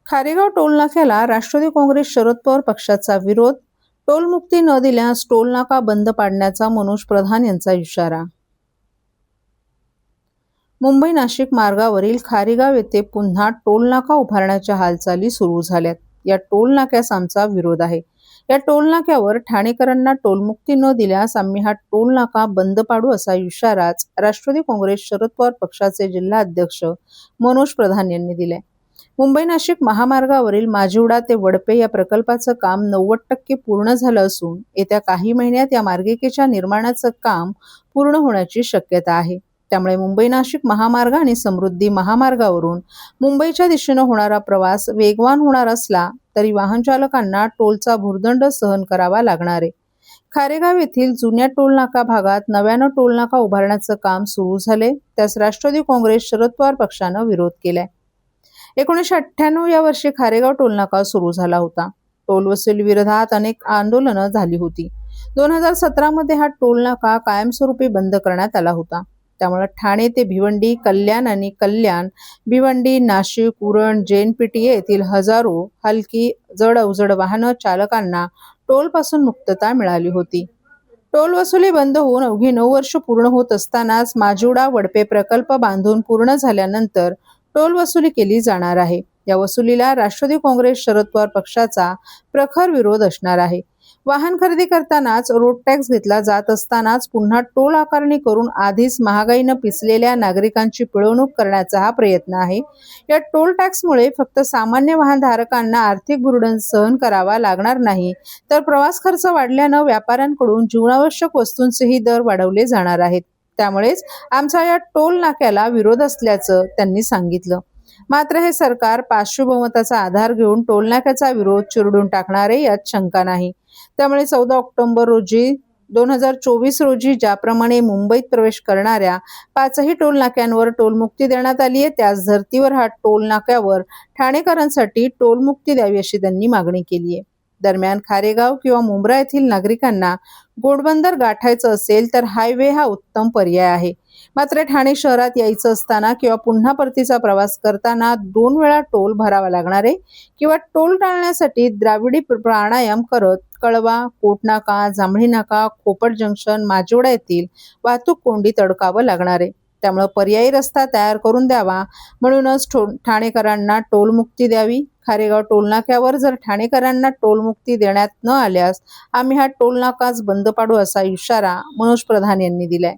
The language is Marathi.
खारेगाव टोलनाक्याला राष्ट्रवादी काँग्रेस शरद पवार पक्षाचा विरोध. टोलमुक्ती न दिल्यास टोलनाका बंद पाडण्याचा मनोज प्रधान यांचा इशारा. मुंबई नाशिक मार्गावरील खारेगाव येथे पुन्हा टोलनाका उभारण्याच्या हालचाली सुरू झाल्यात. या टोलनाक्यास आमचा विरोध आहे. या टोलनाक्यावर ठाणेकरांना टोलमुक्ती न दिल्यास आम्ही हा टोलनाका बंद पाडू असा इशाराच राष्ट्रवादी काँग्रेस शरद पवार पक्षाचे जिल्हा अध्यक्ष मनोज प्रधान यांनी दिलाय. मुंबई नाशिक महामार्गावरील माजिवडा ते वडपे या प्रकल्पाचं काम 90% पूर्ण झालं असून येत्या काही महिन्यात या मार्गिकेच्या निर्माणाचं काम पूर्ण होण्याची शक्यता आहे. त्यामुळे मुंबई नाशिक महामार्ग आणि समृद्धी महामार्गावरून मुंबईच्या दिशेनं होणारा प्रवास वेगवान होणार असला तरी वाहन चालकांना टोलचा भुर्दंड सहन करावा लागणार आहे. खारेगाव येथील जुन्या टोलनाका भागात नव्यानं टोलनाका उभारण्याचं काम सुरू झाले, त्यास राष्ट्रवादी काँग्रेस शरद पवार पक्षानं विरोध केलाय. 1998 या वर्षी खारेगाव टोलनाका सुरू झाला होता. टोल वसुली विरोधात अनेक आंदोलनं झाली होती. 2017 मध्ये हा टोलनाका कायमस्वरूपी बंद करण्यात आला होता. त्यामुळे ठाणे ते भिवंडी, कल्याण आणि कल्याण भिवंडी, नाशिक, उरण, JNPT येथील हजारो हलकी जड अवजड वाहन चालकांना टोल पासून मुक्तता मिळाली होती. टोल वसुली बंद होऊन अवघी 9 वर्ष पूर्ण होत असतानाच माजिवडा वडपे प्रकल्प बांधून पूर्ण झाल्यानंतर टोल वसुली केली जाणार आहे. या वसुलीला राष्ट्रवादी काँग्रेस शरद पवार पक्षाचा प्रखर विरोध असणार आहे. वाहन खरेदी करतानाच रोड टॅक्स घेतला जात असतानाच पुन्हा टोल आकारणी करून आधीच महागाईनं पिचलेल्या नागरिकांची पिळवणूक करण्याचा हा प्रयत्न आहे. या टोल टॅक्समुळे फक्त सामान्य वाहनधारकांना आर्थिक बुरडण सहन करावा लागणार नाही, तर प्रवास खर्च वाढल्यानं व्यापाऱ्यांकडून जीवनावश्यक वस्तूंचेही दर वाढवले जाणार आहेत. त्यामुळेच आमचा या टोल नाक्याला विरोध असल्याचं त्यांनी सांगितलं. मात्र हे सरकार पार्श्वभूमताचा आधार घेऊन टोलनाक्याचा विरोध चिरडून टाकणारे यात शंका नाही. त्यामुळे 14 ऑक्टोबर 2024 रोजी ज्याप्रमाणे मुंबईत प्रवेश करणाऱ्या 5ही टोल नाक्यांवर टोलमुक्ती देण्यात आली आहे, त्याच धर्तीवर हा टोल नाक्यावर ठाणेकरांसाठी टोलमुक्ती द्यावी अशी त्यांनी मागणी केली आहे. दरम्यान खारेगाव किंवा मुंब्रा येथील नागरिकांना घोडबंदर गाठायचं असेल तर हायवे हा उत्तम पर्याय आहे. मात्र ठाणे शहरात यायचं असताना किंवा पुन्हा परतीचा प्रवास करताना 2 वेळा टोल भरावा लागणार आहे किंवा टोल टाळण्यासाठी द्राविडी प्राणायाम करत कळवा, कोटनाका, जांभळी नाका, खोपट जंक्शन, माजिवडा येथील वाहतूक कोंडीत अडकावं लागणार आहे. त्यामुळे पर्यायी रस्ता तयार करून द्यावा, म्हणूनच ठाणेकरांना टोलमुक्ती द्यावी. खारेगाव टोलनाक्यावर जर ठाणेकरांना टोलमुक्ती देण्यात न आल्यास आम्ही हा टोलनाकाच बंद पाडू असा इशारा मनोज प्रधान यांनी दिलाय.